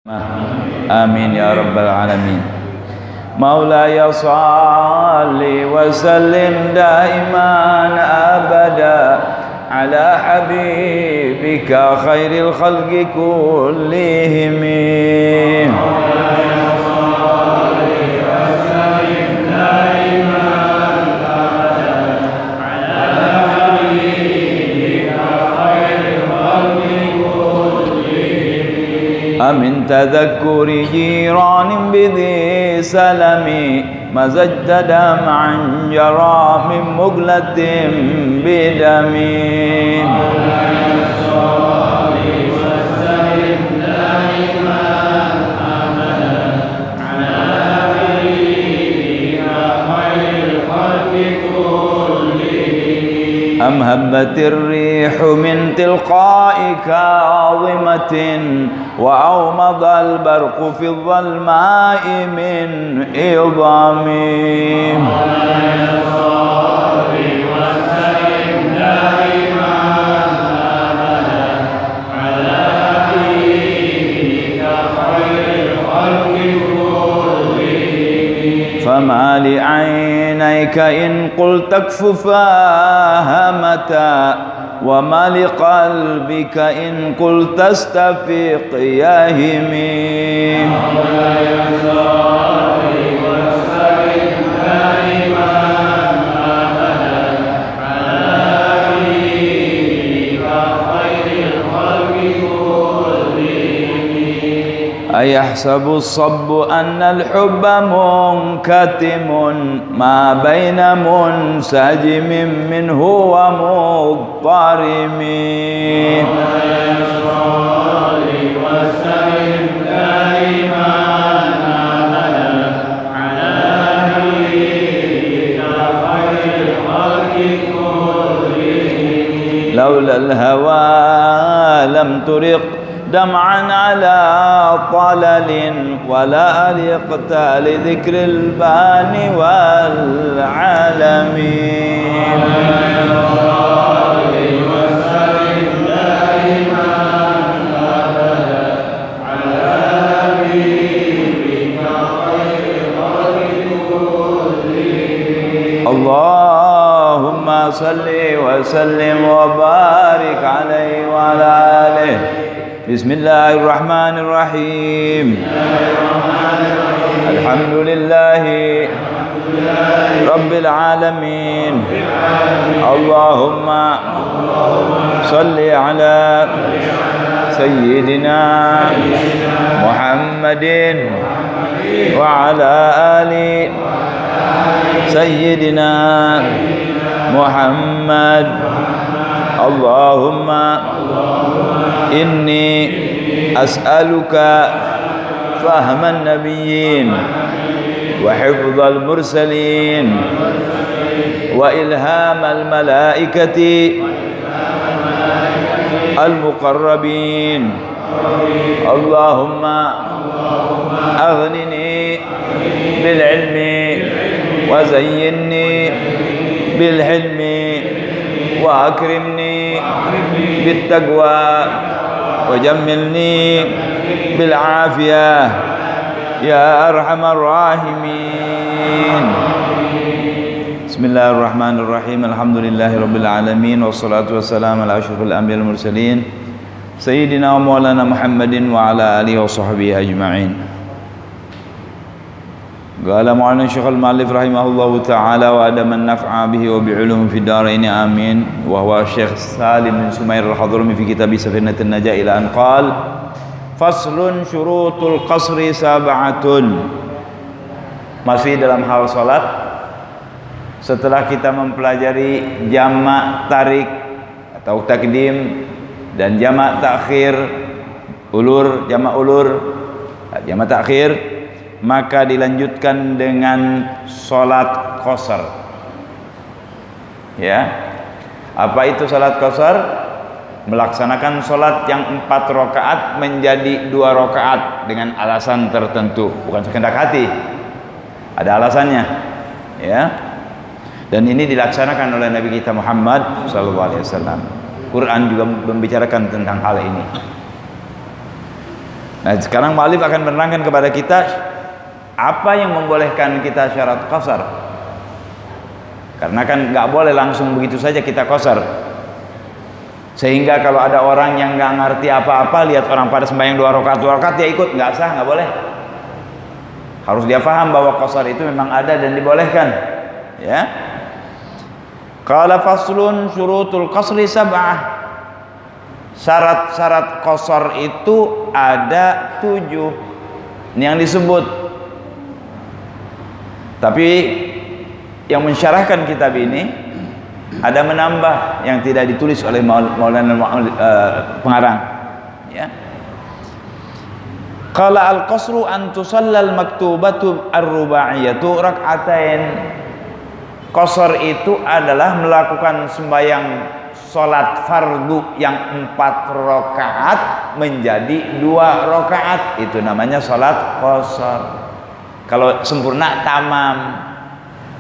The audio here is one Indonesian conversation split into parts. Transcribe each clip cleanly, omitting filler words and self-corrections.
آمين يا رب العالمين. مولاي صل وسلم دائما أبدا على حبيبك خير الخلق كلهم. من تذكر جيران بذي سلم مزجت دمعا جرى من مقلة بدم. أم هبت الريح من تلقاء كاظمة وأومض البرق في الظلماء من إضام. فما لعينيك إن قلت اكففاها متى وما لقلبك إن قلت استفيق يهمي. أيحسب الصب أن الحب منكتم ما بين منسجم منه ومضطرم. لولا الهوى لم ترق دمعا على طلل ولا ألقت لذكر البان والعالم. اللهم صل وسلم وبارك عليه وعلى آله. بسم الله الرحمن الرحيم. الحمد لله رب العالمين. اللهم صل على سيدنا محمد وعلى آل سيدنا محمد. اللهم إني أسألك فهم النبيين وحفظ المرسلين وإلهام الملائكة المقربين. اللهم أغنني بالعلم وزينني بالحلم وأكرمني بالتقوى وجملني بالعافية يا أرحم الراحمين. بسم الله الرحمن الرحيم. الحمد لله رب العالمين والصلاة والسلام على أشرف الأنبياء والمرسلين سيدنا ومولانا محمد وعلى آله وصحبه أجمعين. قال مولانا الشيخ المؤلف رحمه الله تعالى وأدم النفع به وبعلوم في الدارين آمين. وهو الشيخ سالم بن سمير الحضرمي في كتاب سفينة النجاة إلى أن قال فصل شروط القصر سبعة. Masih dalam hal salat, setelah kita mempelajari jamak tarik atau takdim dan jamak takhir, ulur, jamak ulur, jamak takhir, maka dilanjutkan dengan sholat qasar. Ya, apa itu sholat qasar? Melaksanakan sholat yang 4 rakaat menjadi 2 rakaat dengan alasan tertentu, bukan sekehendak hati, ada alasannya. Ya, dan ini dilaksanakan oleh Nabi kita Muhammad SAW. Quran juga membicarakan tentang hal ini. Nah, sekarang mu'allif akan menerangkan kepada kita apa yang membolehkan kita syarat qasar. Karena kan nggak boleh langsung begitu saja kita qasar. Sehingga kalau ada orang yang nggak ngerti apa-apa, lihat orang pada sembahyang 2 rakaat dia ikut, nggak sah, nggak boleh. Harus dia paham bahwa qasar itu memang ada dan dibolehkan. Ya. Qala faslun syurutul qasri sab'ah. Syarat-syarat qasar itu ada 7. Ini yang disebut. Tapi yang mensyarahkan kitab ini ada menambah yang tidak ditulis oleh Maulana pengarang. Ya. Qala al-qasru an tusallal maktubatu ar-rubaiyatu rak'atain. Qasar itu adalah melakukan sembahyang salat fardu yang 4 rakaat menjadi 2 rakaat. Itu namanya salat qasar. Kalau sempurna tamam.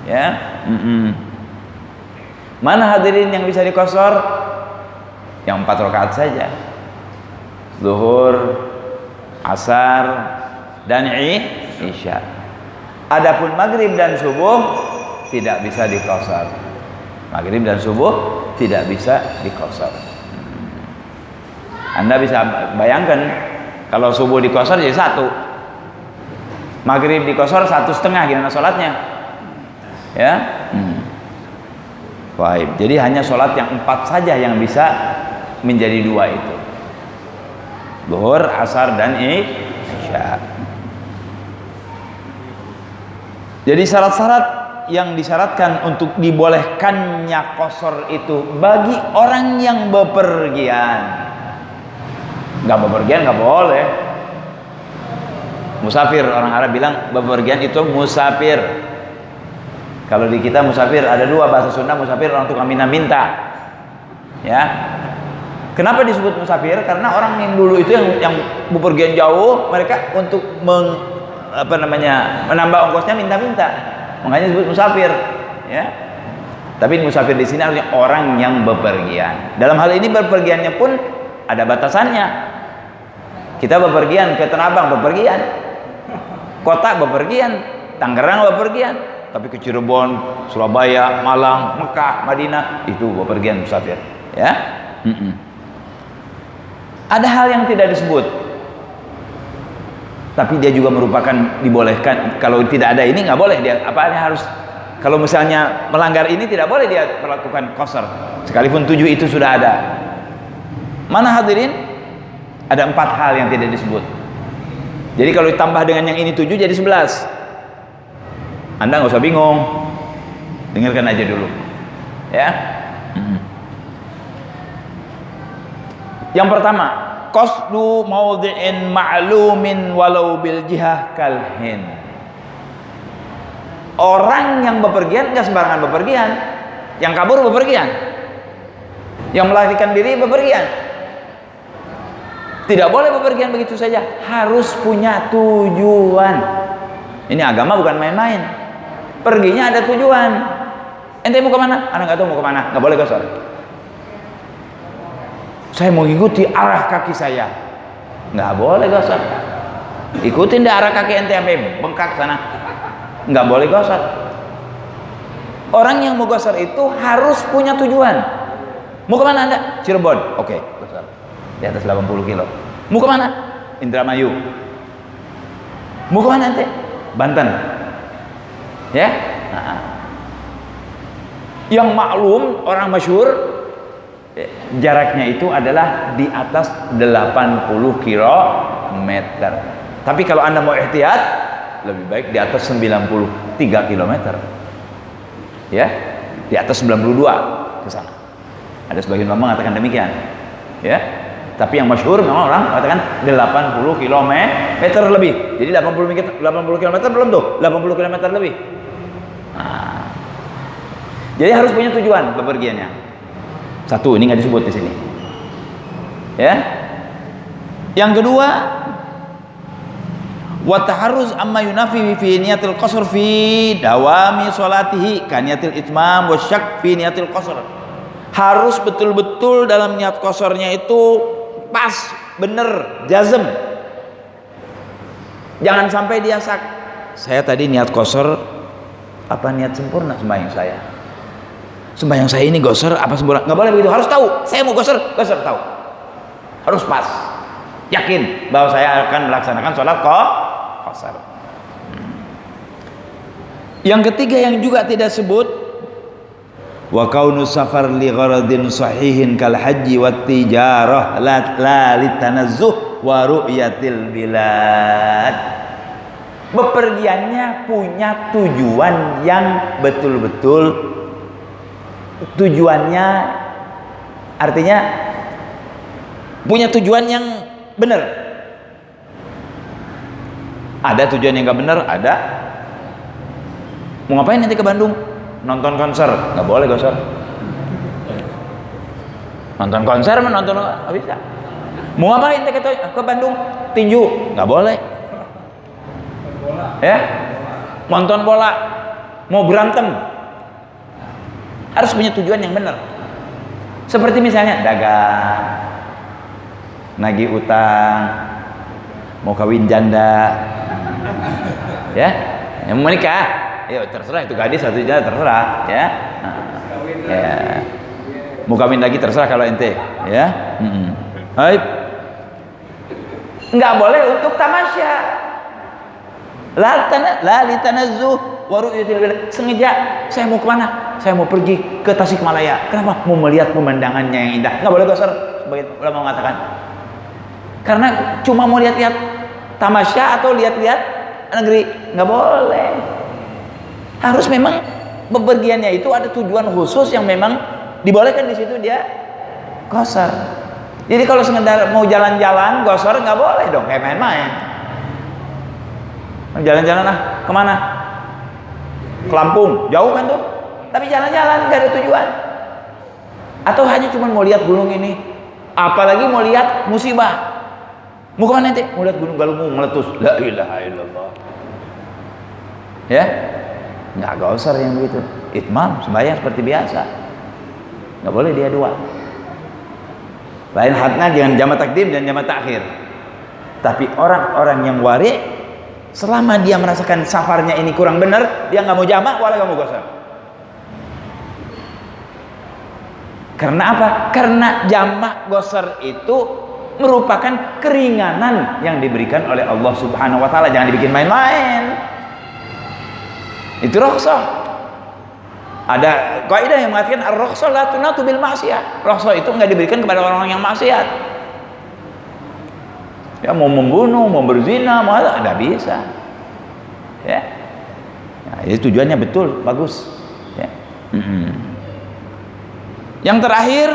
Ya. Mana hadirin yang bisa diqasar? Yang 4 rakaat saja. Zuhur, asar, dan isya. Adapun maghrib dan subuh tidak bisa diqasar. Maghrib dan subuh tidak bisa diqasar. Anda bisa bayangkan kalau subuh diqasar jadi 1, maghrib diqasar 1,5, gimana sholatnya? Ya. Baik. Jadi hanya sholat yang 4 saja yang bisa menjadi 2 itu. Zuhur, asar, dan isya. Jadi syarat-syarat yang disyaratkan untuk dibolehkannya qasar itu bagi orang yang bepergian. Nggak bepergian nggak boleh. Musafir, orang Arab bilang bepergian itu musafir. Kalau di kita musafir ada 2 bahasa Sunda, musafir orang tukang minta. Ya. Kenapa disebut musafir? Karena orang yang dulu itu yang bepergian jauh, mereka untuk menambah ongkosnya minta-minta. Makanya disebut musafir, ya. Tapi musafir di sini artinya orang yang bepergian. Dalam hal ini bepergiannya pun ada batasannya. Kita bepergian ke Tanah Abang, bepergian. Kota bepergian, Tangerang bepergian. Tapi ke Cirebon, Surabaya, Malang, Mekah, Madinah itu bepergian musafir, ya. Ada hal yang tidak disebut, tapi dia juga merupakan dibolehkan. Kalau tidak ada ini nggak boleh dia. Apa dia harus? Kalau misalnya melanggar ini tidak boleh dia melakukan qasar. Sekalipun 7 itu sudah ada. Mana hadirin? Ada 4 hal yang tidak disebut. Jadi kalau ditambah dengan yang ini 7 jadi 11. Anda nggak usah bingung. Dengarkan aja dulu. Ya. Yang pertama, qasdu maudhi'in ma'lumin walau bil jihah kalhin. Orang yang bepergian enggak sembarangan bepergian. Yang kabur bepergian. Yang melarikan diri bepergian. Tidak boleh bepergian begitu saja, harus punya tujuan. Ini agama bukan main-main. Perginya ada tujuan. Ente mau kemana? Anak nggak tahu mau kemana. Nggak boleh qasar. Saya mau ikuti arah kaki saya, nggak boleh qasar. Ikutin deh arah kaki ente sampai bengkak sana, nggak boleh qasar. Orang yang mau qasar itu harus punya tujuan. Mau kemana anda? Cirebon, oke, qasar. Di atas 80 kilo. Mau kemana? Indramayu. Mau kemana ente? Banten. Ya. Nah. Yang maklum orang masyhur, jaraknya itu adalah di atas 80 km. Tapi kalau anda mau ihtiyat, lebih baik di atas 93 km. Ya, di atas 92 ke sana. Ada sebagian ulama mengatakan demikian. Ya, tapi yang masyhur memang orang mengatakan 80 km lebih. Jadi 80 km belum tuh, 80 km lebih. Nah, jadi harus punya tujuan bepergiannya. Satu, ini nggak disebut di sini. Ya. Yang kedua, wa taharruz amma yunafi fi niyatil qasr fi dawami sholatihi ka niyatil itmam wa syak fi niyatil qasr. Harus betul-betul dalam niat qasarnya itu pas, bener, jazm. Jangan sampai dia saya tadi niat qasar apa niat sempurna sembahyang saya. Sembahyang saya ini qasar apa sempurna? Nggak boleh begitu. Harus tahu. Saya mau qasar tahu. Harus pas. Yakin bahwa saya akan melaksanakan sholat qasar. Yang ketiga yang juga tidak sebut, wa kaunu safar li gharadin sahihin kal haji wat tijarah la litanazzuh wa ru'yatil bilad. Bepergiannya punya tujuan yang betul-betul, tujuannya artinya punya tujuan yang benar. Ada tujuan yang nggak benar, ada. Mau ngapain nanti ke Bandung? Nonton konser? Nggak boleh konser. Nonton konser menonton nggak bisa. Mau ngapain nanti ke Bandung? Tinju? Nggak boleh. Ya? Nonton bola? Mau berantem? Harus punya tujuan yang benar. Seperti misalnya dagang, nagih utang, mau kawin janda, ya, yang mau menikah. Ya terserah itu gadis satu janda terserah ya. Ya. Mau kawin lagi terserah kalau ente ya. Hai. Enggak boleh untuk tamasya. La litanazzuh wa ru'yatil bilad. Sengaja saya mau kemana? Saya mau pergi ke Tasikmalaya. Kenapa? Mau melihat pemandangannya yang indah. Enggak boleh gosor sebagai ulama mengatakan. Karena cuma mau lihat-lihat tamasya atau lihat-lihat negeri, enggak boleh. Harus memang bepergiannya itu ada tujuan khusus yang memang dibolehkan di situ dia qasar. Jadi kalau sekedar mau jalan-jalan qasar nggak boleh dong, kayak main-main. Jalan-jalan kemana? Ke Lampung, jauh kan tuh. Tapi jalan-jalan nggak ada tujuan. Atau hanya cuma mau lihat gunung ini. Apalagi mau lihat musibah. Mau kemana nanti? Mau lihat gunung Galunggung meletus. La ilaha illallah. Ya. Nggak gosar yang begitu. Itmam sembahyang seperti biasa. Nggak boleh dia dua. Lain halnya dengan jamak takdim dan jamak takhir. Tapi orang-orang yang wari, selama dia merasakan safarnya ini kurang benar, dia nggak mau jamak, wala nggak mau gosar. Karena apa? Karena jamak gosar itu merupakan keringanan yang diberikan oleh Allah Subhanahu Wa Taala. Jangan dibikin main-main. Itu rukhsah. Ada kaidah yang mengatakan ar-rukhsah la tunatu bil ma'siyah. Rukhsah itu enggak diberikan kepada orang-orang yang maksiat. Ya mau membunuh, mau berzina, mau enggak bisa. Ya. Nah, ini tujuannya betul, bagus. Ya. Yang terakhir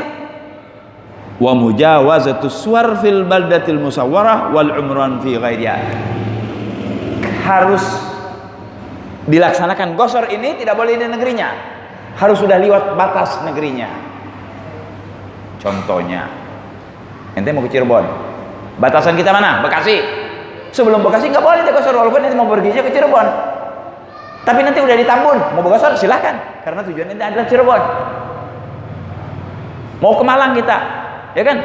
wa mujawazatus suwar fil baldatil musawwarah wal umran fi ghairiha. Harus dilaksanakan gosor ini tidak boleh di negerinya, harus sudah lewat batas negerinya. Contohnya ente mau ke Cirebon, batasan kita mana? Bekasi. Sebelum Bekasi nggak boleh digosor, walaupun ente mau perginya ke Cirebon, tapi nanti udah di Tambun mau gosor silahkan, karena tujuan ente adalah Cirebon. Mau ke Malang kita, ya kan,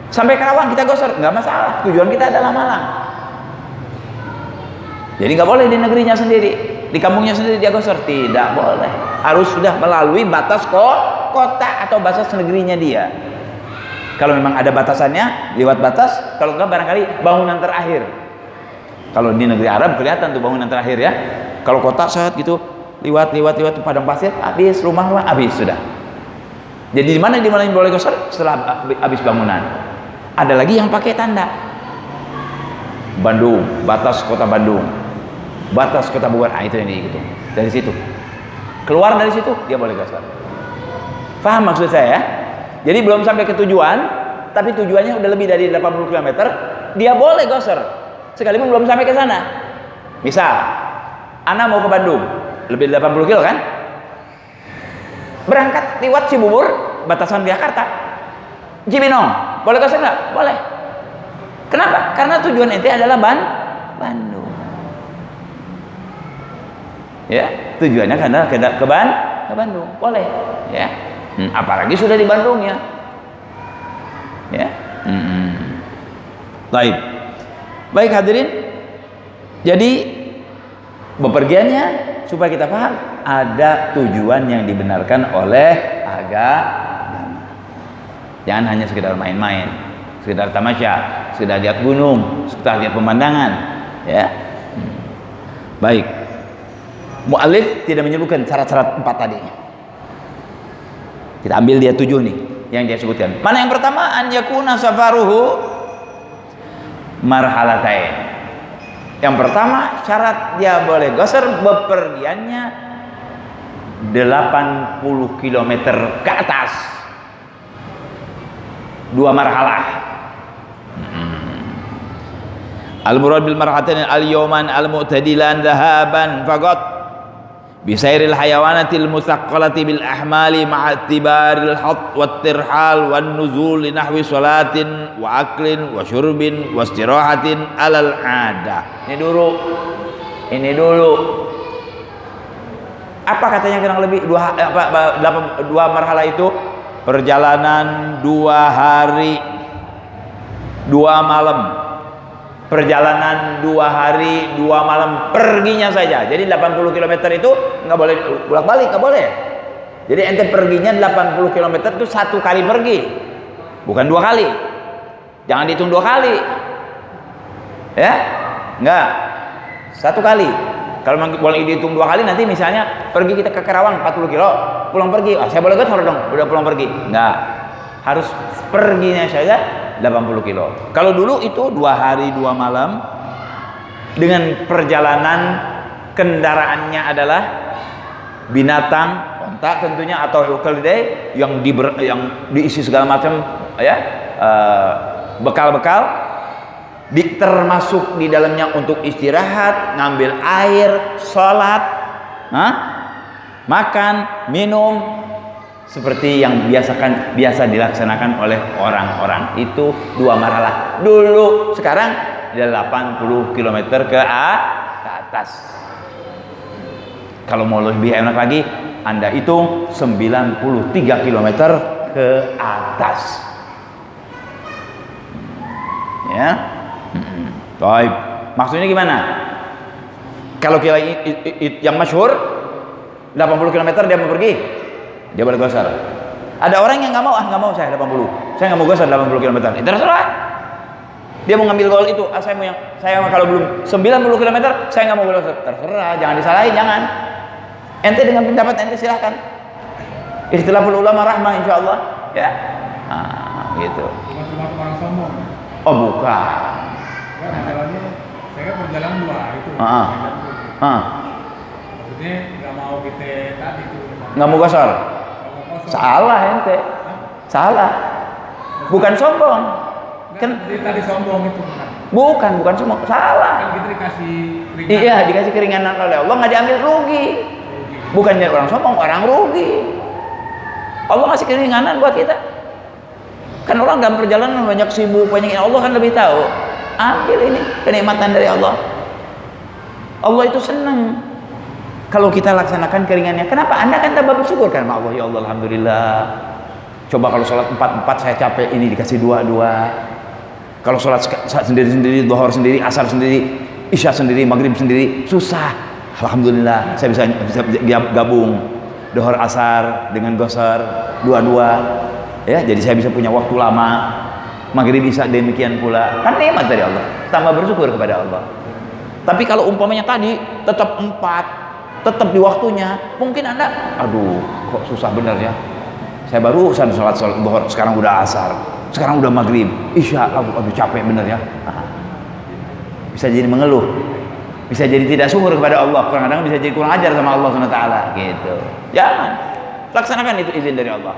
sampai Karawang kita gosor nggak masalah, tujuan kita adalah Malang. Jadi nggak boleh di negerinya sendiri, di kampungnya sendiri dia gosor, tidak boleh. Harus sudah melalui batas kota atau batas negerinya dia. Kalau memang ada batasannya, lewat batas. Kalau enggak barangkali bangunan terakhir. Kalau di negeri Arab kelihatan tuh bangunan terakhir ya. Kalau kota saat gitu, lewat padang pasir, habis rumah habis sudah. Jadi di mana boleh gosor? Setelah habis bangunan. Ada lagi yang pakai tanda. Bandung, batas kota Bandung. Batas kota Bogor, itu yang gitu. Dari situ keluar, dari situ dia boleh gosor. Paham maksud saya ya? Jadi belum sampai ke tujuan, tapi tujuannya udah lebih dari 80 km, dia boleh gosor sekalipun belum sampai ke sana. Misal Ana mau ke Bandung, lebih dari 80 kilo kan, berangkat lewat Cibubur, batasan Jakarta, Cibinong, boleh gosor nggak? Boleh. Kenapa? Karena tujuan ente adalah Bandung. Ya, tujuannya karena ke Bandung, boleh. Ya, apalagi sudah di Bandung ya. Ya, baik hadirin. Jadi bepergiannya supaya kita paham ada tujuan yang dibenarkan oleh agama. Jangan hanya sekedar main-main, sekedar tamasya, sekedar lihat gunung, sekedar lihat pemandangan, ya. Baik. Mu'allif tidak menyebutkan syarat-syarat 4 tadi. Kita ambil dia 7 nih yang dia sebutkan. Mana yang pertama? An yakuna safaruhu marhalatain. Yang pertama syarat dia boleh qasar bepergiannya 80 km ke atas. 2 marhalah. Al-murad bil marhalatain al-yawman al-mu'tadilan dhahaban faqat bisairil hayawanatil musaqqalati bil ahmali ma'a tibaril hat wat tirhal wan nuzul li nahwi salatin wa aklin wa syurbin wa istirahatin alal ada. Ini dulu apa katanya kurang lebih 2 marhalah itu? Perjalanan 2 hari 2 malam, perjalanan 2 hari 2 malam perginya saja. Jadi 80 km itu nggak boleh bolak-balik, nggak boleh. Jadi ente perginya 80 km itu 1 kali pergi, bukan 2 kali. Jangan dihitung 2 kali, ya, nggak 1 kali. Kalau boleh dihitung 2 kali, nanti misalnya pergi kita ke Karawang 40 kilo, pulang pergi, saya boleh gak dong, udah pulang pergi. Nggak, harus perginya saja 80 kilo. Kalau dulu itu 2 hari 2 malam dengan perjalanan kendaraannya adalah binatang, onta tentunya, atau keledai yang diisi segala macam, ya, bekal-bekal, termasuk di dalamnya untuk istirahat, ngambil air, sholat, makan, minum, seperti yang biasa dilaksanakan oleh orang-orang. Itu 2 marhalah dulu. Sekarang 80 km ke atas. Kalau mau lebih enak lagi, Anda hitung 93 km ke atas, ya. Baik. Maksudnya gimana? Kalau kita yang masyhur 80 km dia mau pergi, dia boleh qasar. Ada orang yang nggak mau saya 80, saya nggak mau qasar 80 km. Itu terserah. Dia mau ngambil gol itu, saya kalau belum 90 km saya nggak mau qasar. Terserah, jangan disalahin, jangan. Ente dengan pendapat ente silahkan. Ikhtilaful ulama rahmah insyaallah, ya. Gitu. Cuma orang sombong. Oh, bukan. Masalahnya saya kan perjalanan 2 hari itu. Maksudnya nggak mau kita tadi tuh. Nggak mau qasar. Salah ente. Salah. Bukan sombong. Kan tadi sombong itu bukan sombong. Salah. Kan kita dikasih keringanan. Iya, dikasih keringanan oleh Allah, nggak diambil rugi. Bukannya orang sombong, orang rugi. Allah ngasih keringanan buat kita. Kan orang dalam perjalanan banyak sibuk, banyak, Allah kan lebih tahu. Ambil ini kenikmatan dari Allah. Allah itu senang kalau kita laksanakan keringannya. Kenapa? Anda kan tambah bersyukur kan sama Allah. Ya Allah, alhamdulillah. Coba kalau sholat 4 saya capek, ini dikasih 2. Kalau sholat sendiri, dhuhur sendiri, asar sendiri, isya sendiri, maghrib sendiri, susah. Alhamdulillah, saya bisa gabung dhuhur asar dengan qasar 2. Ya, jadi saya bisa punya waktu lama. Maghrib bisa demikian pula. Kan nikmat dari Allah. Tambah bersyukur kepada Allah. Tapi kalau umpamanya tadi tetap 4, tetap di waktunya, mungkin Anda, aduh, kok susah bener ya. Saya baru sholat dhuhur, sekarang udah asar, sekarang udah maghrib, isya, aduh capek bener ya. Bisa jadi mengeluh, bisa jadi tidak syukur kepada Allah. Kadang-kadang bisa jadi kurang ajar sama Allah SWT, gitu. Jangan, laksanakan itu izin dari Allah.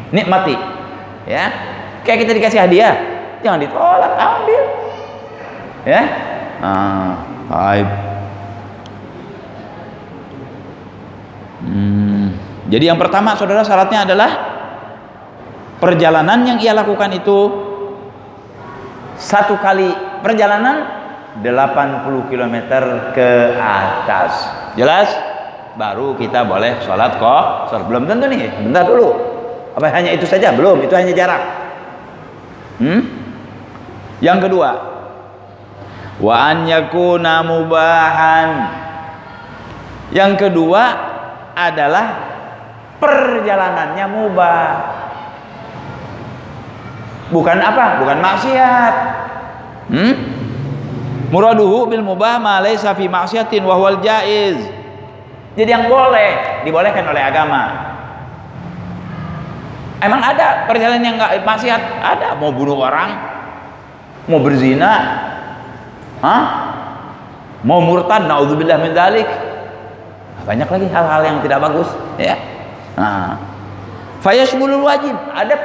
Nikmati, ya. Kayak kita dikasih hadiah, jangan ditolak, ambil, ya. Baik. Jadi yang pertama, saudara, syaratnya adalah perjalanan yang ia lakukan itu 1 kali perjalanan 80 km ke atas. Jelas? Baru kita boleh sholat qasar. Belum tentu nih, bentar dulu. Apa hanya itu saja? Belum, itu hanya jarak. Yang kedua, Wa an yakuna mubahan. Yang kedua adalah perjalanannya mubah. Bukan apa? Bukan maksiat. Muraduhu bil mubah ma laysa fi maksiatin wa huwal jaiz. Jadi yang boleh, dibolehkan oleh agama. Emang ada perjalanan yang enggak maksiat? Ada. Mau bunuh orang, mau berzina, mau murtad, naudzubillah min dzalik. Banyak lagi hal-hal yang tidak bagus, ya. Fayashmulul wajib, ada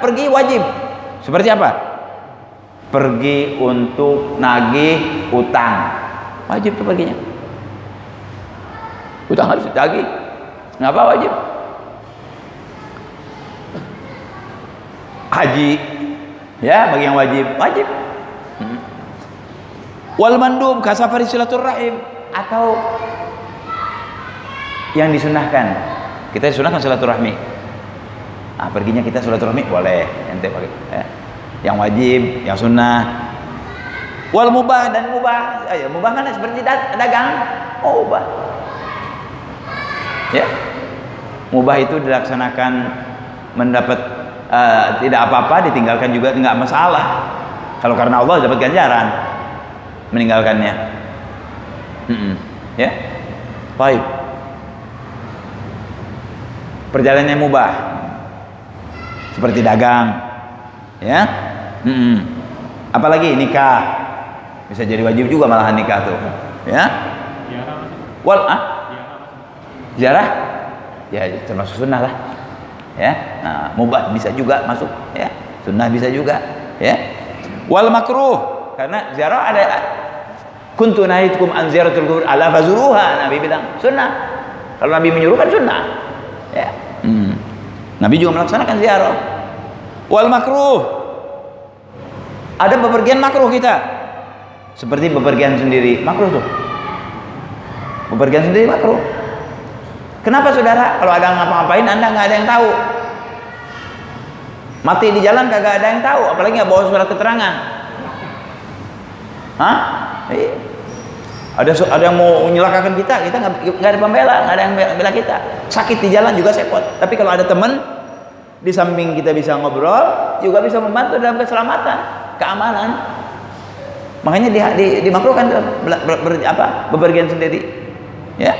pergi wajib. Seperti apa? Pergi untuk nagih utang. Wajib tuh perginya. Utang harus ditagih. Ngapa wajib? Haji, ya, bagi yang wajib. Wal mandub kasafari silaturahim, atau yang disunahkan. Kita disunahkan silaturahmi. Perginya kita silaturahmi boleh, ente pakai. Ya. Yang wajib, yang sunnah. Wal mubah dan mubah. Mubah kan seperti dagang. Mubah. Ya. Mubah itu dilaksanakan mendapat tidak apa-apa, ditinggalkan juga enggak masalah. Kalau karena Allah dapat ganjaran meninggalkannya. Ya. Baik. Perjalanannya mubah. Seperti dagang. Ya. Apalagi nikah. Bisa jadi wajib juga malahan nikah tuh. Ya. Ziarah? Ya, termasuk sunnah lah. Ya. Nah, mubah bisa juga masuk, ya. Sunnah bisa juga, ya. Wal makruh, karena ziarah ada kuntu nahitukum an ziyaratul qubur ala fazuruha, Nabi bilang sunnah. Kalau Nabi menyuruh kan sunnah, ya. Nabi juga melaksanakan ziarah. Wal makruh, ada bepergian makruh kita, seperti bepergian sendiri, makruh tuh. Bepergian sendiri makruh. Kenapa saudara? Kalau ada ngapa-ngapain Anda nggak ada yang tahu. Mati di jalan kagak ada yang tahu, apalagi nggak bawa surat keterangan. Ada yang mau menyelakakan kita nggak ada pembela, nggak ada yang bela kita. Sakit di jalan juga sepot. Tapi kalau ada teman di samping kita bisa ngobrol, juga bisa membantu dalam keselamatan, keamanan. Makanya dimakruhkan bepergian sendiri, ya.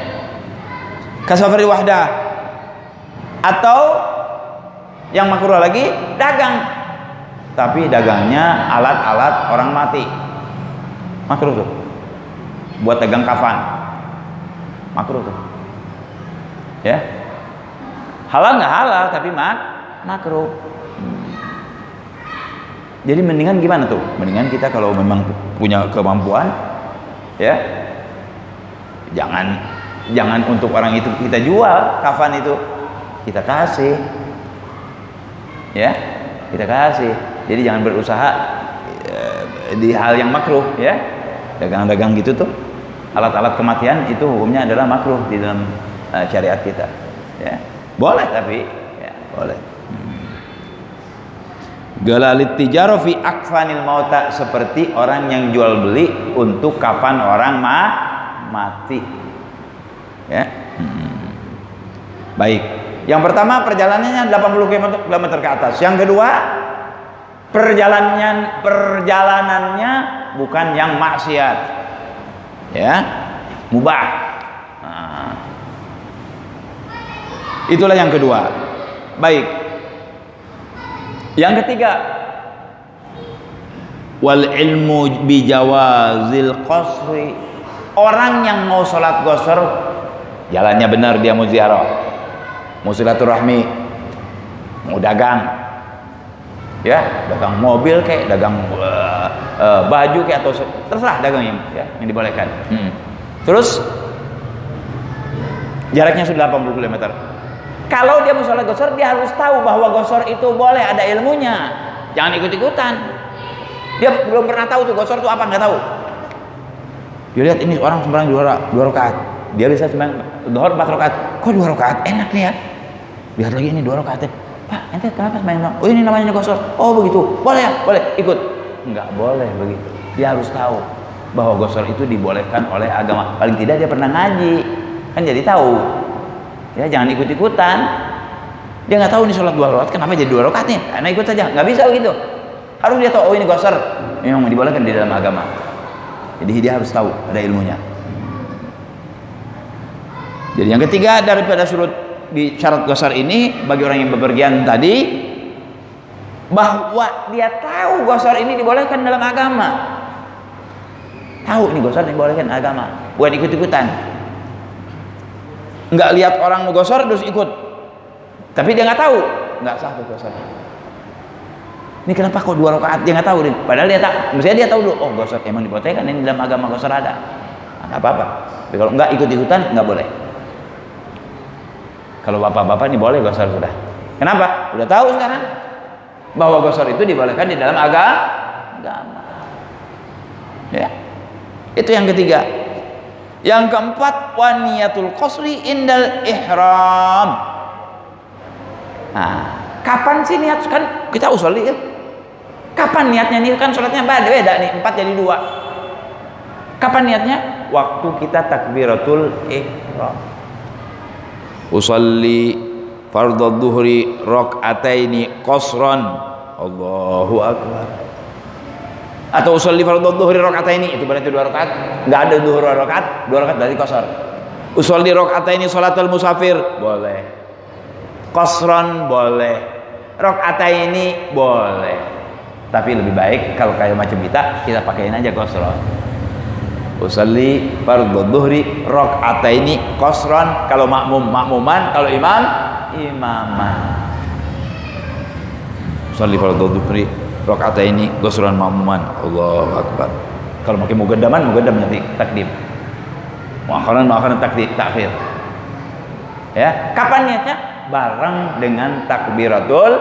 Kasafari wahdah, atau yang makruh lagi dagang, tapi dagangnya alat-alat orang mati, makruh tuh. Buat dagang kafan, makruh tuh, ya. Halal nggak halal, tapi makruh. Jadi mendingan gimana tuh? Mendingan kita kalau memang punya kemampuan, ya, jangan untuk orang itu kita jual kafan itu, kita kasih, ya, kita kasih. Jadi jangan berusaha di hal yang makruh, ya. Dagang-dagang gitu tuh, alat-alat kematian itu hukumnya adalah makruh di dalam syariat kita, ya. Boleh tapi, ya, boleh. Galalit tijaro fi akfanil mauta, seperti orang yang jual beli untuk kafan orang mati, ya. Baik, yang pertama perjalanannya 80 km ke atas. Yang kedua perjalanannya bukan yang maksiat, ya, mubah. Itulah yang kedua. Baik, yang ketiga, wal ilmu bijawazil qasri, orang yang mau sholat qasar, jalannya benar, dia mau ziarah, mau silaturahmi, mau dagang, ya, dagang mobil kayak dagang baju kayak, atau terserah dagang yang dibolehkan. Terus jaraknya sudah 80 km. Kalau dia mau sholat gosor, dia harus tahu bahwa gosor itu boleh, ada ilmunya. Jangan ikut-ikutan. Dia belum pernah tahu tuh gosor itu apa, nggak tahu. Dia lihat ini orang sembarang 2 rakaat. Dia bisa sembarang dhuhr 4 rakaat. Kok 2 rakaat? Enak nih ya. Lihat lagi ini 2 rakaat. Pak, ente kenapa sembarang? Oh, ini namanya gosor. Oh begitu. Boleh ya? Boleh. Ikut. Nggak boleh begitu. Dia harus tahu. bahwa gosor itu dibolehkan oleh agama. Paling tidak dia pernah ngaji, kan jadi tahu. Ya, jangan ikut-ikutan. Dia nggak tahu nih sholat 2 rakaat, kenapa jadi 2 rakaat nih? Karena ikut saja, nggak bisa gitu. Harus dia tahu, oh ini gosor, memang dibolehkan di dalam agama. Jadi dia harus tahu, ada ilmunya. Jadi yang ketiga daripada surut di syarat gosor ini bagi orang yang bepergian tadi, bahwa dia tahu gosor ini dibolehkan dalam agama. Tahu ini gosor dibolehkan agama, bukan ikut-ikutan. Nggak lihat orang gosor terus ikut, tapi dia nggak tahu, nggak sah tuh gosor. Ini kenapa kok 2 rakaat? Dia nggak tahu nih. Padahal dia tak, mestinya dia tahu dulu. Oh, gosor emang dibolehkan ini dalam agama, gosor ada. Nggak apa-apa. Tapi kalau nggak ikut-ikutan nggak boleh. Kalau bapak-bapak ini boleh gosor sudah. Kenapa? Udah tahu sekarang bahwa gosor itu dibolehkan di dalam agama. Ya, itu yang ketiga. Yang keempat, waniyatul qasri indal ihram. Nah, kapan sih niat? Kan kita usul ya. Kapan niatnya nih? Kan sholatnya beda nih, 4 jadi 2. Kapan niatnya? Waktu kita takbiratul ihram. Usalli fardhu dhuhri rak'ataini qasran. Allahu akbar. Atau usalli fardhu dhuhri rak'ataini, itu berarti 2 rakaat. Enggak ada zuhur 2 rakaat, 2 rakaat berarti qasar. Usalli rak'ataini salatul musafir, boleh. Qasran boleh. Rak'ataini boleh. Tapi lebih baik kalau kayak macam kita pakaiin aja qasran. Usalli fardhu dhuhri rak'ataini qasran, kalau makmuman, kalau imaman. Usalli fardhu dhuhri rak'ataini qasran makmuman. Allahu akbar. Kalau makin mugaddam nanti takdim. Muakhiran takhir. Ya, kapan niatnya? Bareng dengan takbiratul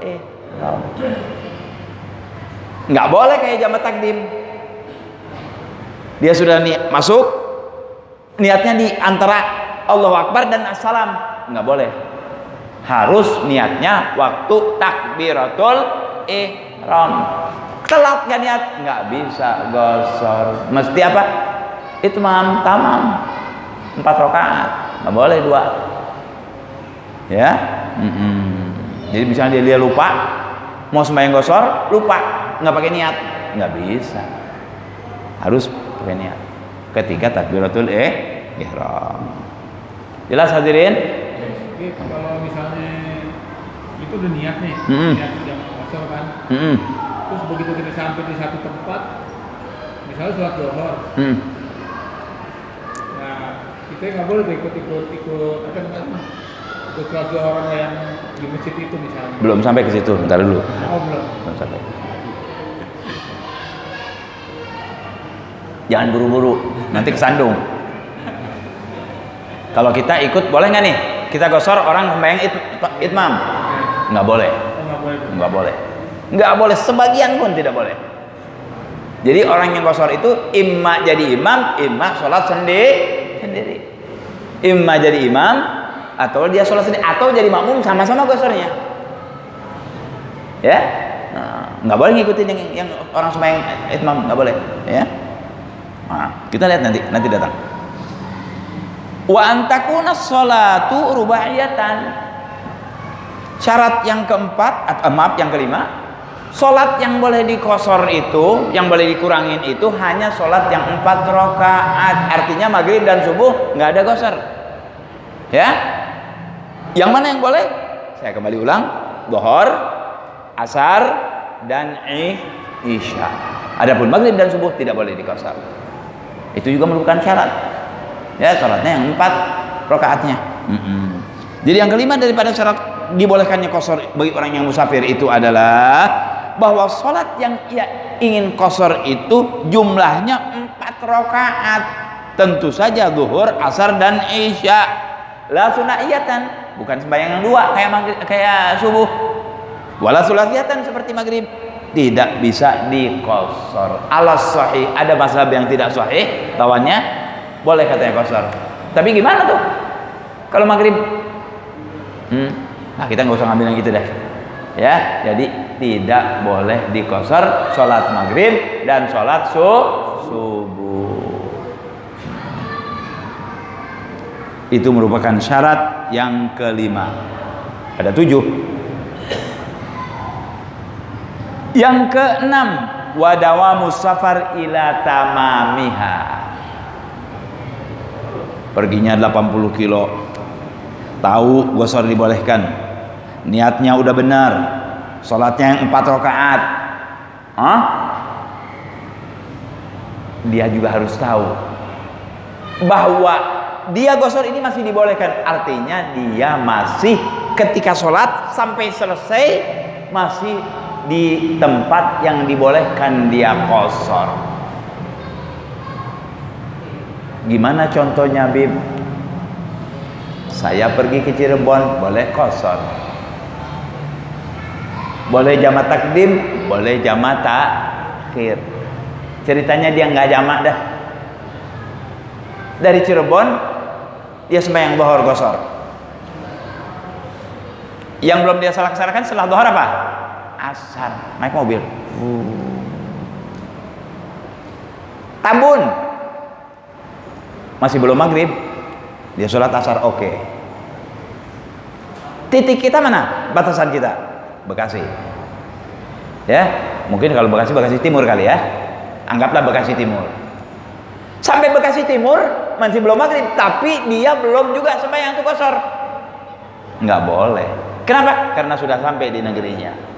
ihram. Nggak boleh kayak jamak takdim. Dia sudah masuk, niatnya di antara Allahu Akbar dan Assalam, nggak boleh. Harus niatnya waktu takbiratul ihram. Telat nggak niat, nggak bisa gosor. Mesti apa? Itmam tamam 4 rakaat, nggak boleh 2. Ya, jadi misalnya dia lupa mau sembahyang gosor, lupa nggak pakai niat, nggak bisa. Harus pakai niat ketika takbiratul ihram. Jelas hadirin? Jadi kalau misalnya itu udah niat nih, niat jam gosor kan. Terus begitu kita sampai di satu tempat, misalnya sholat zuhur. Nah, kita nggak boleh ikut apa namanya? Ikut sholat zuhur orang yang di masjid itu misalnya. Belum sampai ke situ, bentar dulu. Oh, belum Sampai. Jangan buru-buru, nanti kesandung. Kalau kita ikut boleh nggak nih? Kita gosor orang sembahyang itmam, nggak boleh. Nggak boleh. Nggak boleh, sebagian pun tidak boleh. Jadi orang yang gosor itu imma jadi imam, imma sholat sendiri. Imma jadi imam, atau dia sholat sendiri, atau jadi makmum sama-sama gosornya. Ya, nggak boleh ngikutin yang orang sembahyang itmam, nggak boleh. Ya, kita lihat nanti datang. Wa antakuna sholatu rubaiyatan. Syarat yang keempat, yang kelima, sholat yang boleh dikosor itu, yang boleh dikurangin itu hanya sholat yang 4 rakaat. Artinya maghrib dan subuh nggak ada gosor. Ya, yang mana yang boleh? Saya kembali ulang, dhuhur, asar, dan isya. Adapun maghrib dan subuh tidak boleh dikosor. Itu juga merupakan syarat. Ya, sholatnya yang 4 rakaatnya. Jadi yang kelima daripada syarat dibolehkannya qasar bagi orang yang musafir itu adalah bahwa sholat yang ia ingin qasar itu jumlahnya 4 rakaat. Tentu saja zuhur, asar, dan isya. La sunaiyatan, bukan sembahyang yang 2 kayak subuh. Wala sulasiyatan seperti maghrib. Tidak bisa diqasar. Alas sahih, ada mazhab yang tidak sahih, lawannya boleh katanya qasar. Tapi gimana tuh kalau maghrib? Nah, kita nggak usah ngambil yang gitu deh. Ya, jadi tidak boleh diqasar sholat maghrib dan sholat subuh. Itu merupakan syarat yang kelima. Ada 7. Yang keenam, wa dawamus safar ila tamamiha. Perginya 80 kilo, tahu gosor dibolehkan, niatnya udah benar, sholatnya yang 4 rakaat. Dia juga harus tahu bahwa dia gosor ini masih dibolehkan, artinya dia masih ketika sholat sampai selesai masih di tempat yang dibolehkan dia qashar. Gimana contohnya, Bib? Saya pergi ke Cirebon, boleh qashar. Boleh jamak takdim, boleh jamak takhir. Ceritanya dia nggak jamak dah. Dari Cirebon dia sembahyang dhuhur qashar. Yang belum dia laksanakan setelah dhuhur apa? Asar, naik mobil. Tambun. Masih belum maghrib, dia sholat asar, oke. Titik kita mana? Batasan kita Bekasi. Ya, mungkin kalau Bekasi Timur kali ya. Anggaplah Bekasi Timur. Sampai Bekasi Timur masih belum maghrib, tapi dia belum juga sembahyang itu qashar. Nggak boleh. Kenapa? Karena sudah sampai di negerinya.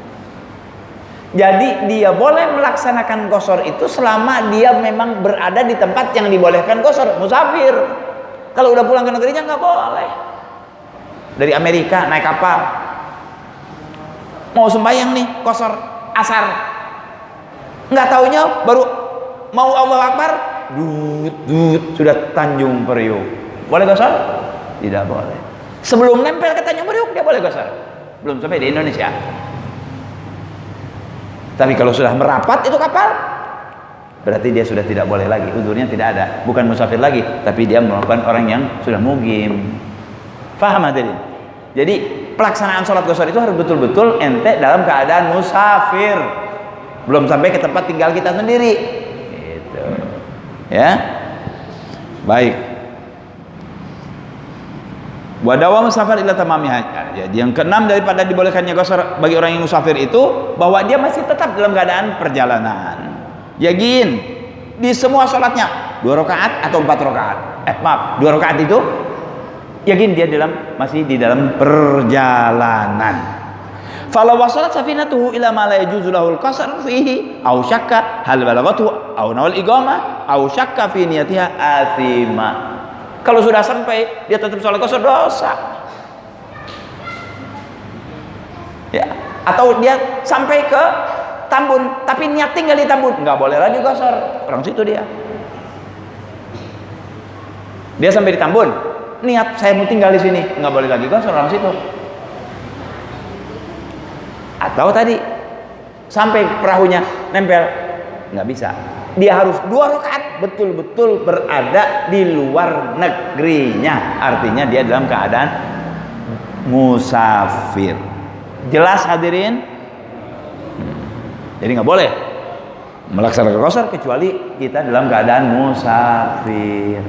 Jadi dia boleh melaksanakan qashar itu selama dia memang berada di tempat yang dibolehkan qashar, musafir. Kalau udah pulang ke negerinya nggak boleh. Dari Amerika naik kapal, mau sembahyang nih qashar asar, nggak taunya baru mau Allahu Akbar, sudah Tanjung Priok. Boleh qashar? Tidak boleh. Sebelum nempel ke Tanjung Priok dia boleh qashar, belum sampai di Indonesia. Tapi kalau sudah merapat itu kapal, berarti dia sudah tidak boleh lagi, uzurnya tidak ada, bukan musafir lagi, tapi dia merupakan orang yang sudah mukim. Faham hadirin? Jadi pelaksanaan sholat qashar itu harus betul-betul ente dalam keadaan musafir, belum sampai ke tempat tinggal kita sendiri. Gitu. Ya, baik. Wadawam safar ila tamamiha. Jadi yang keenam daripada dibolehkannya qashar bagi orang yang musafir itu bahwa dia masih tetap dalam keadaan perjalanan. Yakin di semua sholatnya 2 rakaat atau 4 rakaat. 2 rakaat itu yakin dia masih di dalam perjalanan. Fala wasalat safinatuhu ila ma la yajuzu lahul qasr fihi aw syakka hal balagatu aw nawal iqamah aw syakka fi niyatiha athima. Kalau sudah sampai dia tetap sholat qashar, dosa. Ya, atau dia sampai ke Tambun tapi niat tinggal di Tambun, nggak boleh lagi qashar. Orang situ dia sampai di Tambun, niat saya mau tinggal di sini, nggak boleh lagi qashar orang situ. Atau tadi sampai perahunya nempel, nggak bisa. Dia harus 2 rakaat betul-betul berada di luar negerinya, artinya dia dalam keadaan musafir. Jelas hadirin? Jadi nggak boleh melaksanakan qashar kecuali kita dalam keadaan musafir.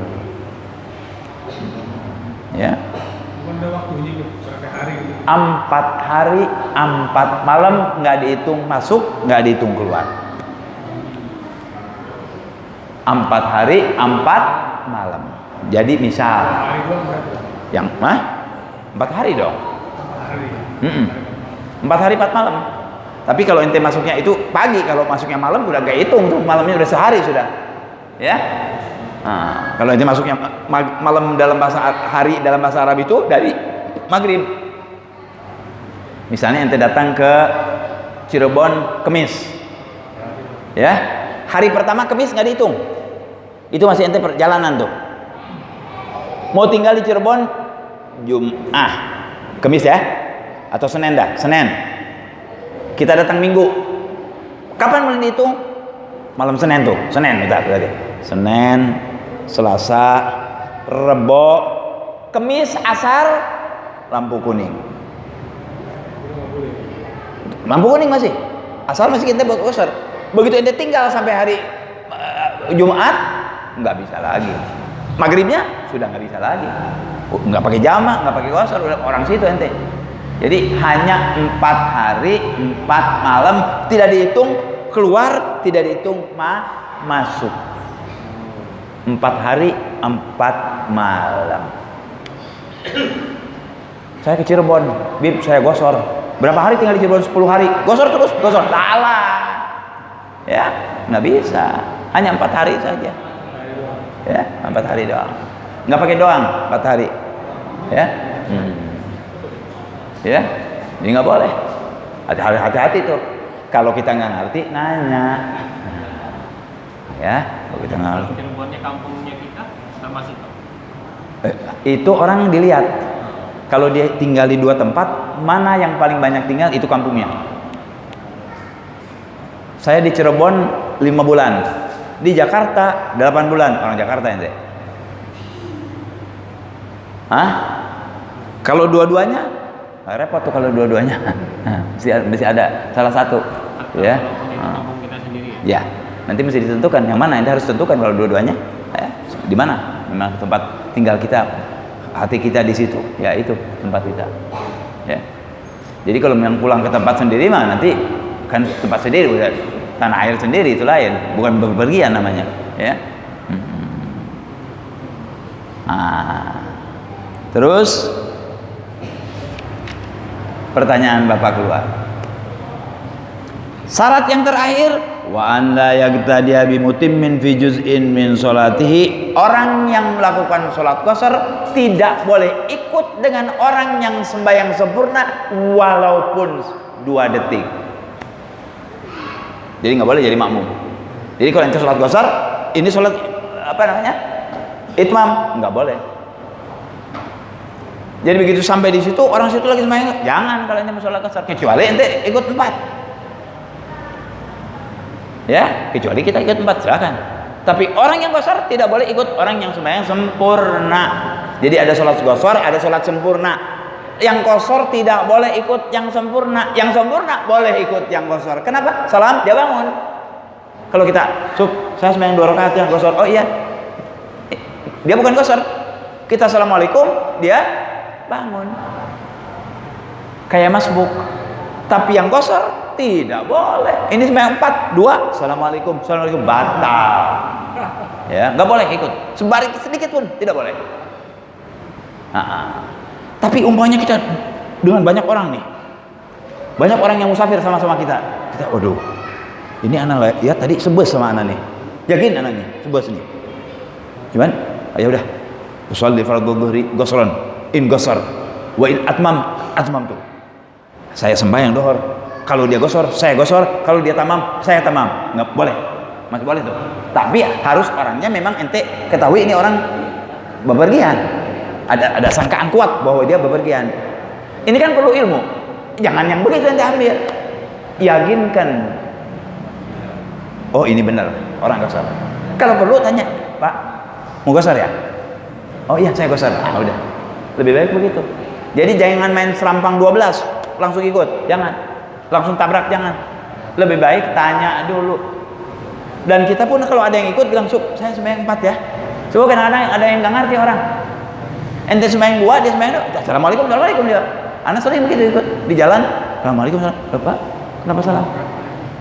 Ya. Ada waktunya berapa hari gitu? 4 hari 4 malam, nggak dihitung masuk, nggak dihitung keluar. 4 hari 4 malam. Jadi misal Hari doang berapa? yang 4 hari dong. 4 hari. 4 hari 4 malam. Tapi kalau ente masuknya itu pagi, kalau masuknya malam udah gak hitung tuh, malamnya udah sehari sudah. Ya. Nah, kalau ente masuknya malam dalam bahasa hari dalam bahasa Arab itu dari maghrib. Misalnya ente datang ke Cirebon Kemis. Ya. Hari pertama Kemis nggak dihitung, itu masih ente perjalanan tuh. Mau tinggal di Cirebon Jum'ah, Kemis ya, atau Senin dah, Senin. Kita datang Minggu, kapan mulai dihitung? Malam Senin tuh, Senin berarti. Senin, Selasa, Rebo, Kemis, Asar, lampu kuning. Lampu kuning masih, asal masih kita buat qashar. Begitu ente tinggal sampai hari Jumat nggak bisa lagi. Maghribnya sudah nggak bisa lagi. Nggak pakai jamak, nggak pakai qasar, udah orang situ ente. Jadi hanya 4 hari 4 malam, tidak dihitung keluar, tidak dihitung masuk. 4 hari 4 malam. Saya ke Cirebon, Bib, saya gosor. Berapa hari tinggal di Cirebon? 10 hari. Gosor terus, gosor. Salah. Ya, nggak bisa. Hanya 4 hari saja. Ya, 4 hari doang. Nggak pakai doang 4 hari. Ya. Ya, jadi nggak boleh. Hati-hati tuh. Kalau kita nggak ngerti, nanya. Ya, kalau kita nggak ngerti. Cirebonnya kampungnya kita sama situ. Itu orang yang dilihat. Kalau dia tinggal di 2 tempat, mana yang paling banyak tinggal itu kampungnya. Saya di Cirebon 5 bulan, di Jakarta 8 bulan. Orang Jakarta ente. Hah? Kalau dua-duanya, repot tuh kalau dua-duanya. mesti ada salah satu, ya. Kampung kita sendiri. Ya, nanti mesti ditentukan yang mana. Ente harus tentukan kalau dua-duanya. Di mana? Memang tempat tinggal kita, hati kita di situ. Ya itu tempat kita. Ya. Jadi kalau memang pulang ke tempat sendiri mah nanti kan tempat sendiri, udah tanah air sendiri, itu lain, bukan bepergian namanya. Ya. Terus pertanyaan Bapak keluar. Syarat yang terakhir, wa an la yaqtadiya bi mutimmin fi juz'in min sholatihi. Orang yang melakukan sholat qashar tidak boleh ikut dengan orang yang sembahyang sempurna walaupun 2 detik. Jadi nggak boleh jadi makmum. Jadi kalau ente sholat qashar, ini sholat apa namanya? Itmam, nggak boleh. Jadi begitu sampai di situ, orang situ lagi sembahyang, jangan kalau ente mau sholat qashar, kecuali ente ikut 4. Ya, kecuali kita ikut 4, silakan. Tapi orang yang qashar tidak boleh ikut orang yang sembahyang sempurna. Jadi ada sholat qashar, ada sholat sempurna. Yang qashar tidak boleh ikut yang sempurna. Yang sempurna boleh ikut yang qashar. Kenapa? Salam, dia bangun. Kalau kita, saya sembahyang 2 rakaat yang qashar. Oh iya, dia bukan qashar. Kita assalamualaikum, dia bangun. Kayak masbuk. Tapi yang qashar tidak boleh. Ini sembahyang 4, 2, assalamualaikum, assalamualaikum, batal. Ya, nggak boleh ikut. Sebarik sedikit pun tidak boleh. Tapi umpamanya kita dengan banyak orang nih, banyak orang yang musafir sama-sama kita, waduh, ini anak ya tadi sebes sama anak nih, yakin anak nih sebes nih, gimana? Ayo udah, usolli fardhu dhuhri ghusran in ghusar wa in atmam tuh. Saya sembahyang dhuhur, kalau dia gosor saya gosor, kalau dia tamam saya tamam. Nggak boleh, masih boleh tuh. Tapi harus orangnya memang ente ketahui ini orang bepergian. Ada sangkaan kuat bahwa dia bepergian. Ini kan perlu ilmu. Jangan yang begitu ente ambil. Yakinkan. Oh ini benar orang gosor. Kalau perlu tanya, Pak, mau gosor ya? Oh iya saya gosor. Udah. Lebih baik begitu. Jadi jangan main serampang 12 langsung ikut, jangan. Langsung tabrak, jangan. Lebih baik tanya dulu. Dan kita pun kalau ada yang ikut bilang, saya sembahyang 4 ya. Coba kadang-kadang ada yang nggak ngerti orang. Ente sembahyang 2, dia sembahyang 2. Assalamualaikum, assalamualaikum dia. Anak sering begitu ikut di jalan. Assalamualaikum, Bapak, kenapa salah?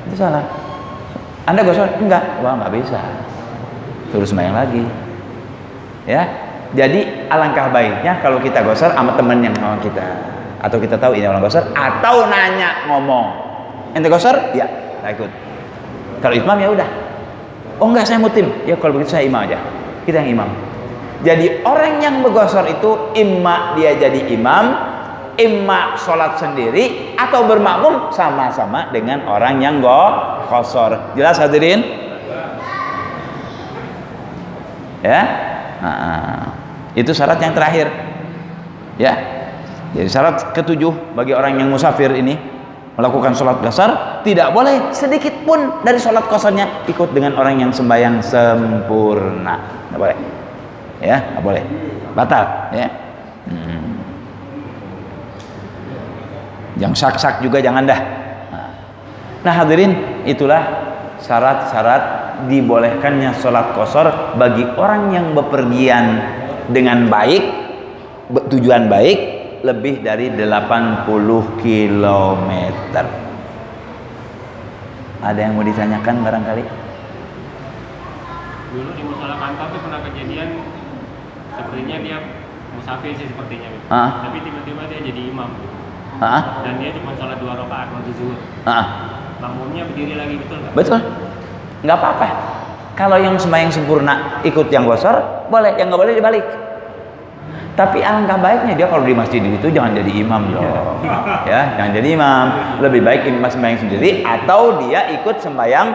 Itu salah. Anda gosor? Enggak. Wah, nggak bisa. Terus sembahyang lagi. Ya. Jadi alangkah baiknya kalau kita gosor sama teman yang sama kita. Atau kita tahu ini orang gosor, atau nanya ngomong, ente gosor? Ya, saya ikut. Kalau imam ya udah. Oh enggak, saya mutim. Ya kalau begitu saya imam aja. Kita yang imam. Jadi orang yang bergosor itu imma dia jadi imam, imma sholat sendiri atau bermakmum sama-sama dengan orang yang gosor. Jelas hadirin? Ya. Itu syarat yang terakhir. Ya. Jadi syarat ke-7 bagi orang yang musafir ini melakukan sholat qashar, tidak boleh sedikit pun dari sholat qasharnya ikut dengan orang yang sembahyang sempurna. Tidak boleh. Ya, tidak boleh. Batal. Ya. Yang sak-sak juga jangan dah. Nah hadirin, itulah syarat-syarat dibolehkannya sholat qashar bagi orang yang bepergian dengan baik, tujuan baik, lebih dari 80 kilometer. Ada yang mau ditanyakan barangkali? Dulu di musola kantor tuh pernah kejadian sepertinya dia musafir sih sepertinya gitu. Tapi tiba-tiba dia jadi imam gitu. Dan dia cuma sholat 2 rakaat waktu zuhur. Makmumnya berdiri lagi, betul nggak? Betul, nggak apa-apa. Kalau yang sembahyang sempurna ikut yang qashar boleh, yang nggak boleh dibalik. Tapi alangkah baiknya dia kalau di masjid itu jangan jadi imam dong. Ya, jangan jadi imam. Lebih baik imam sembahyang sendiri atau dia ikut sembahyang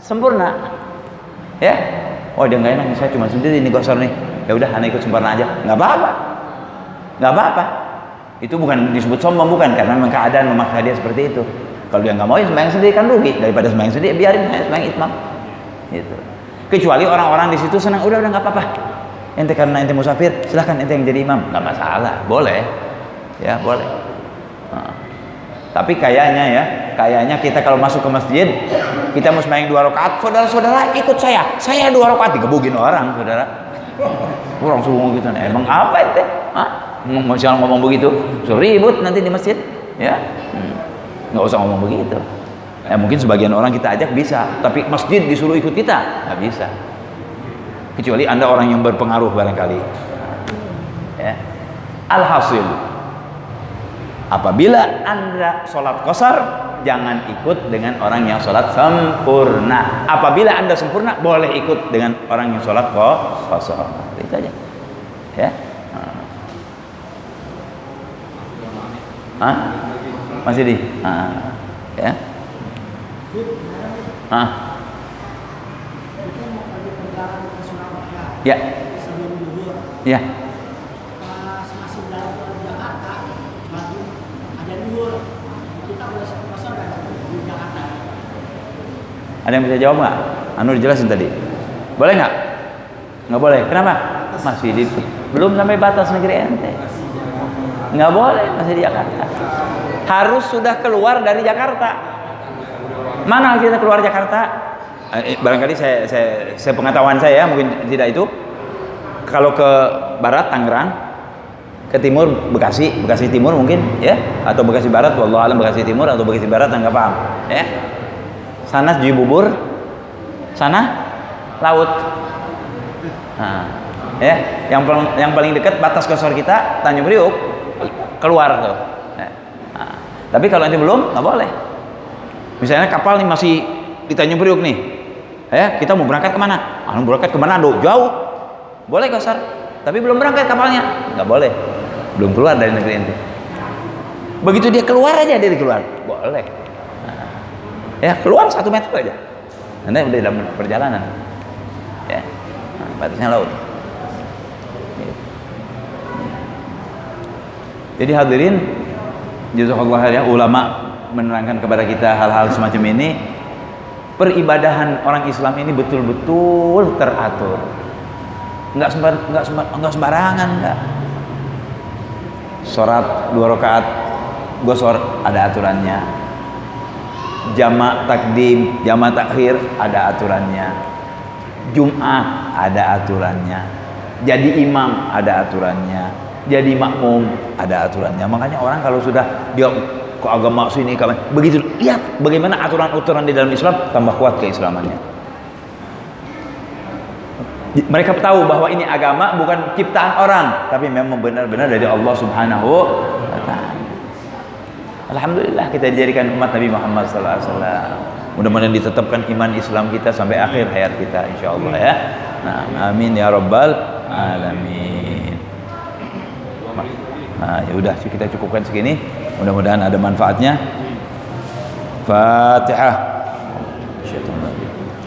sempurna. Ya, oh dia nggak enak, saya cuma sendiri nih qashar nih. Ya udah, anak ikut sempurna aja, nggak apa-apa, nggak apa-apa. Itu bukan disebut sombong, bukan, karena memang keadaan memaksa dia seperti itu. Kalau dia nggak mau ya sembahyang sendiri kan rugi, daripada sembahyang sendiri biarin sembahyang imam. Gitu. Kecuali orang-orang di situ senang, udah nggak apa-apa. Ente karena ente musafir, silahkan ente yang jadi imam, nggak masalah, boleh, ya boleh. Tapi kayaknya kita kalau masuk ke masjid, kita mau sembahyang 2 rakaat, saudara-saudara ikut saya 2 rakaat, digebugin orang, saudara. Orang suruh ngomong gitu, emang apa ente? Mau siapa ngomong begitu? So ribut nanti di masjid, ya. Nggak usah ngomong begitu. Ya mungkin sebagian orang kita ajak bisa, tapi masjid disuruh ikut kita, nggak bisa. Kecuali Anda orang yang berpengaruh barangkali. Ya. Alhasil, apabila Anda sholat qashar, jangan ikut dengan orang yang sholat sempurna. Apabila Anda sempurna, boleh ikut dengan orang yang sholat qashar. Itu aja. Ya. Masih di? Ya. Ya. Ya. Pas masih dalam Jakarta, lagi ada duhur, kita boleh qashar nggak di Jakarta? Ada yang bisa jawab nggak? Anu dijelasin tadi. Boleh nggak? Nggak boleh. Kenapa? Masih di belum sampai batas negeri ente. Nggak boleh, masih di Jakarta. Harus sudah keluar dari Jakarta. Mana kita keluar Jakarta? Barangkali saya pengetahuan saya mungkin tidak itu. Kalau ke barat Tangerang, ke timur Bekasi timur mungkin ya, atau Bekasi Barat, wallahu alam Bekasi Timur atau Bekasi Barat, nggak paham ya. Sana Cibubur, sana laut. Ya, yang paling dekat batas qashar kita Tanjung Priuk, keluar tuh. Tapi kalau nanti belum, nggak boleh. Misalnya kapal nih masih di Tanjung Priuk nih, ya kita mau berangkat kemana? Berangkat ke Manado, jauh, boleh qashar. Tapi belum berangkat kapalnya, nggak boleh. Belum keluar dari negeri ente. Begitu dia keluar aja, dia keluar, boleh. Ya keluar 1 meter aja, anda udah dalam perjalanan. Ya, batasnya laut. Jadi hadirin, jazakallahu khair ya, ulama menerangkan kepada kita hal-hal semacam ini. Peribadahan orang Islam ini betul-betul teratur, nggak sembarangan, nggak. Sholat 2 rakaat qashar ada aturannya, jamak takdim, jamak takhir ada aturannya, Jum'ah ada aturannya, jadi imam ada aturannya, jadi makmum ada aturannya. Makanya orang kalau sudah dia ke agama sini, begitu lihat bagaimana aturan-aturan di dalam Islam, tambah kuat keislamannya. Mereka tahu bahwa ini agama bukan ciptaan orang, tapi memang benar-benar dari Allah Subhanahu wa Ta'ala. Alhamdulillah kita dijadikan umat Nabi Muhammad SAW. Mudah-mudahan ditetapkan iman Islam kita sampai akhir hayat kita, insyaallah ya. Nah, amin ya rabbal alamin. Nah, ya udah kita cukupkan segini. Mudah-mudahan ada manfaatnya. Fatihah.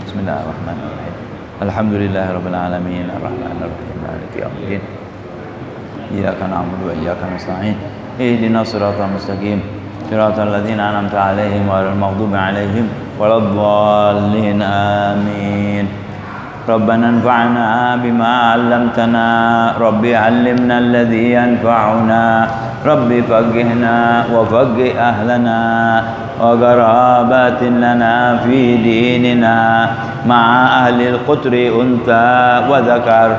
Bismillahirrahmanirrahim. Alhamdulillahirabbil alamin, arrahmanir rahim, maliki yaumiddin. Iyyaka na'budu wa iyyaka nasta'in. Ihdinas siratal mustaqim. Siratal ladzina an'amta 'alaihim ghairil maghdubi 'alaihim waladdallin. Amin. ربنا انفعنا بما علمتنا رب علمنا الذي ينفعنا رب فقهنا وفقه أهلنا وقرابات لنا في ديننا مع أهل القتر أنثى وذكر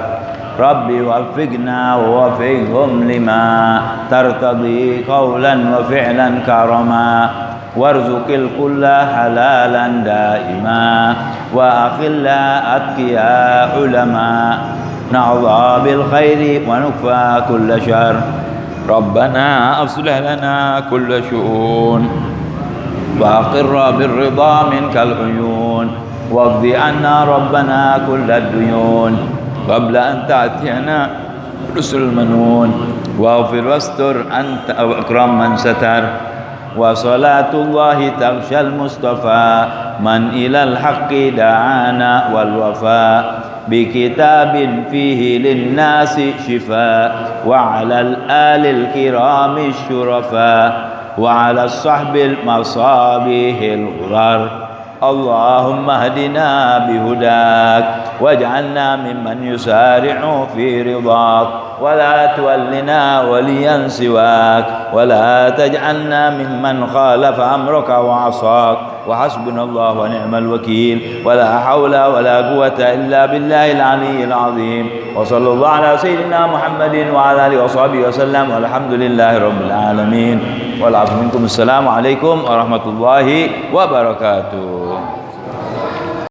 رب وفقنا ووفقهم لما ترتضي قولا وفعلا كرما وارزق الكل حلالا دائما وأخل أتقياء علما نعوذ بالخير ونكفى كل شر ربنا أصلح لنا كل شؤون وأقر بالرضا منك العيون واقض عنا ربنا كل الديون قبل أن تأتينا رسل المنون واغفر واستر أنت أو أكرم من ستر وصلاة الله تغشى المصطفى من إلى الحق دعانا والوفاء بكتاب فيه للناس شفاء وعلى الآل الكرام الشرفاء وعلى الصحب المصابيح الغرر اللهم اهدنا بهداك واجعلنا ممن يسارع في رضاك ولا تولنا وليا سواك ولا تجعلنا ممن خالف أمرك وعصاك وحسبنا الله ونعم الوكيل ولا حول ولا قوة إلا بالله العلي العظيم وصلى الله على سيدنا محمد وعلى آله وصحبه وسلم والحمد لله رب العالمين والعفو منكم. السلام عليكم ورحمة الله وبركاته.